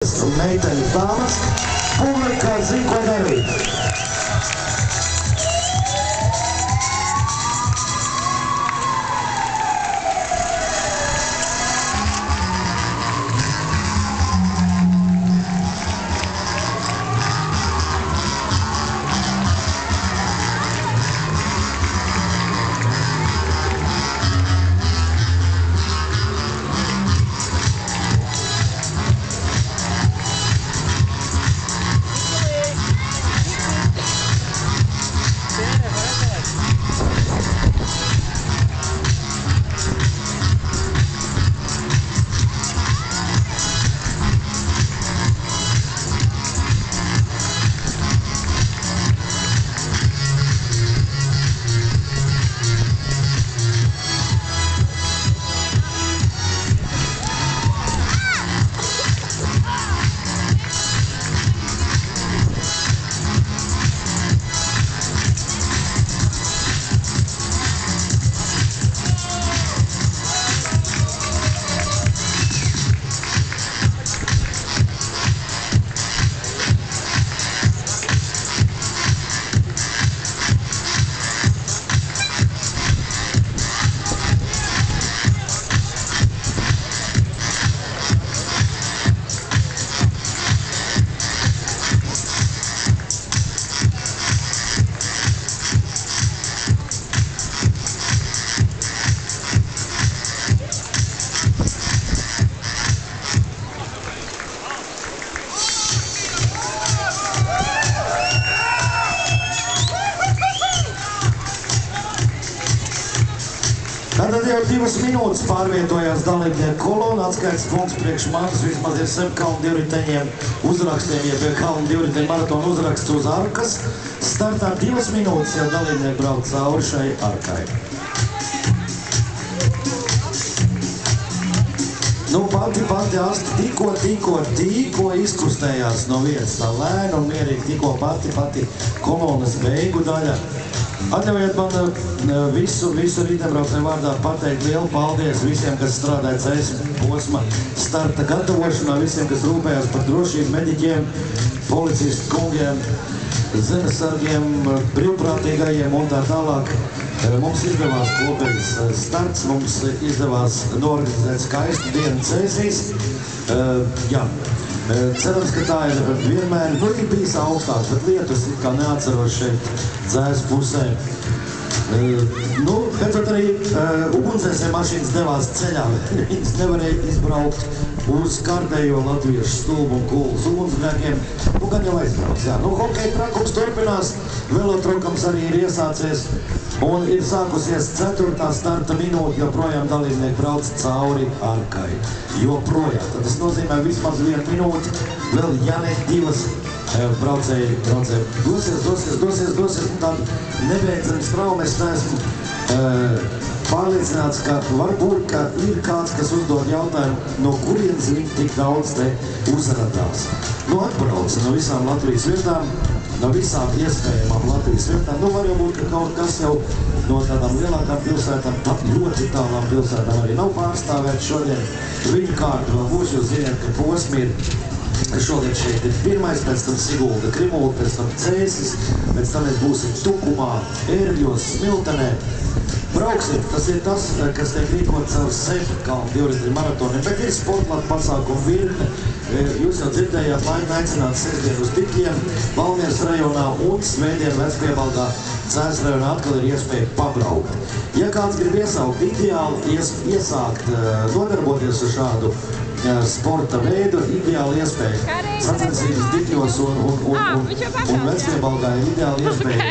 Meitenes dāmas, publika zina, ko darīt. Tātad jau 2 minūtes pārvietojās dalībnieku kolona, atskaites punkts priekš manis vismaz ir 7 kalnu divriteņiem uzrakstiem, ja pie kalnu divriteņu maratona uzraksts uz arkas. Startā 2 minūtes jau dalībnieki brauc cauri šai arkai. Nu, pati Asta tikko izkustējās no vietas, tā lēna un mierīgi tikko pati kolonas beigu daļa. Atļaujiet man visu rītdiebraucēju vārdā pateikt lielu paldies visiem, kas strādāja ceļa posma starta gatavošanā, visiem, kas rūpējās par drošību, mediķiem, policistu kungiem, zemesargiem, brīvprātīgajiem un tā tālāk. Mums izdevās kopīgs starts, mums izdevās norganizēt skaistu dienu Cēsīs. Jā. Cerams, ka tā ir vienmēr, ir bijis augstāks, bet lietus it kā neatceros šeit Dzēs pusē. Beidzot arī ugunsdzēsēju mašīnas devās ceļā, viņas nevarēja izbraukt uz kārtējo latviešu stulbu un kulas ugunsgrēkiem. Gan jau aizbrauc, jā. Hokeja trakums turpinās, velotrokams arī ir iesācies un ir sākusies 4. starta minūte, joprojām dalībnieki brauc cauri arkai. Joprojām. Tad tas nozīmē vismaz 1 minūti, vēl ne 2 braucēji dosies, un tādu nebeidzami straume es neesmu pārliecināts, ka varbūt, ka ir kāds, kas uzdod jautājumu, no kurienes viņi tik daudz te uzradās. Atbrauca no visām Latvijas vietām, no visām iespējamām Latvijas vietām. Var jau būt, ka kaut kas jau no tādām lielākām pilsētām, pat ļoti tālām pilsētām arī nav pārstāvēts šodien. Viņu kārta vēl būs, jūs zināt, ka posmi ir šodien šeit ir 1, pēc tam Sigulda, Krimulda, pēc tam Cēsis, pēc tam mēs būsim Tukumā, Ērļos, Smiltenē. Brauksim, tas ir tas, kas tiek rīkots caur 7 kalnu divriteņu maratoniem, bet ir sportlāta pasākumu virkne. Jūs jau dzirdējāt, laipni aicināts sestdien uz Bitļiem, Valmieras rajonā un svētdien Vecpiebalgā Cēs rajonā atkal ir iespēja pabraukt. Ja kāds grib iesaukt ideāli, iesākt nodarboties ar šādu sporta veidu, ideāli iespēja sacensības Bitļos un Vecpiebalgā ir ideāli iespēja